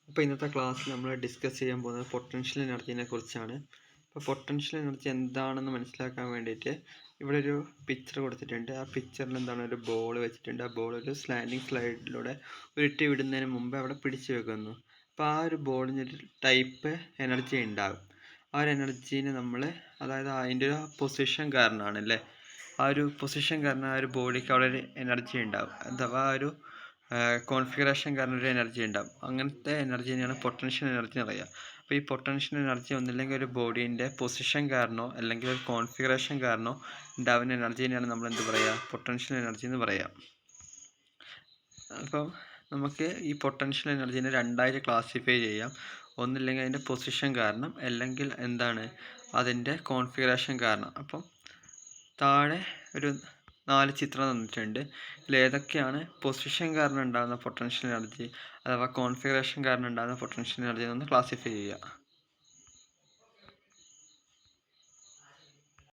അപ്പോൾ ഇന്നത്തെ ക്ലാസ്സിൽ നമ്മൾ ഡിസ്കസ് ചെയ്യാൻ പോകുന്നത് പൊട്ടൻഷ്യൽ എനർജീനെ കുറിച്ചാണ്. അപ്പോൾ പൊട്ടൻഷ്യൽ എനർജി എന്താണെന്ന് മനസ്സിലാക്കാൻ വേണ്ടിയിട്ട് ഇവിടെ ഒരു പിക്ചർ കൊടുത്തിട്ടുണ്ട്. ആ പിക്ചറിൽ എന്താണ്, ഒരു ബോൾ വെച്ചിട്ടുണ്ട്. ആ ബോൾ ഒരു സ്ലാൻഡിങ് സ്ലൈഡിലൂടെ ഉരുട്ടി വിടുന്നതിന് മുമ്പ് അവിടെ പിടിച്ചു വെക്കുന്നു. അപ്പോൾ ആ ഒരു ബോളിനൊരു ടൈപ്പ് എനർജി ഉണ്ടാകും. ആ ഒരു എനർജീനെ നമ്മൾ, അതായത് അതിൻ്റെ ഒരു പൊസിഷൻ കാരണമാണ് അല്ലേ, ആ ഒരു പൊസിഷൻ കാരണം ആ ഒരു ബോഡിക്ക് അവിടെ ഒരു എനർജി ഉണ്ടാകും, അഥവാ ആ ഒരു കോൺഫിഗറേഷൻ കാരണം ഒരു എനർജി ഉണ്ടാകും. അങ്ങനത്തെ എനർജീനെയാണ് പൊട്ടൻഷ്യൽ എനർജി എന്ന് പറയുക. അപ്പോൾ ഈ പൊട്ടൻഷ്യൽ എനർജി ഒന്നില്ലെങ്കിൽ ഒരു ബോഡീൻ്റെ പൊസിഷൻ കാരണമോ അല്ലെങ്കിൽ ഒരു കോൺഫിഗറേഷൻ കാരണമോ ഉണ്ടാവുന്ന എനർജീനെയാണ് നമ്മൾ എന്ത് പറയുക, പൊട്ടൻഷ്യൽ എനർജി എന്ന് പറയുക. അപ്പോൾ നമുക്ക് ഈ പൊട്ടൻഷ്യൽ എനർജീനെ രണ്ടായിട്ട് ക്ലാസിഫൈ ചെയ്യാം. ഒന്നില്ലെങ്കിൽ അതിൻ്റെ പൊസിഷൻ കാരണം, അല്ലെങ്കിൽ എന്താണ്, അതിൻ്റെ കോൺഫിഗറേഷൻ കാരണം. അപ്പം താഴെ ഒരു 4 ചിത്രം തന്നിട്ടുണ്ട്. ഇതിലേതൊക്കെയാണ് പൊസിഷൻ കാരണം ഉണ്ടാകുന്ന പൊട്ടൻഷ്യൽ എനർജി അഥവാ കോൺഫിഗറേഷൻ കാരണം ഉണ്ടാകുന്ന പൊട്ടൻഷ്യൽ എനർജി എന്നൊന്ന് ക്ലാസിഫൈ ചെയ്യുക.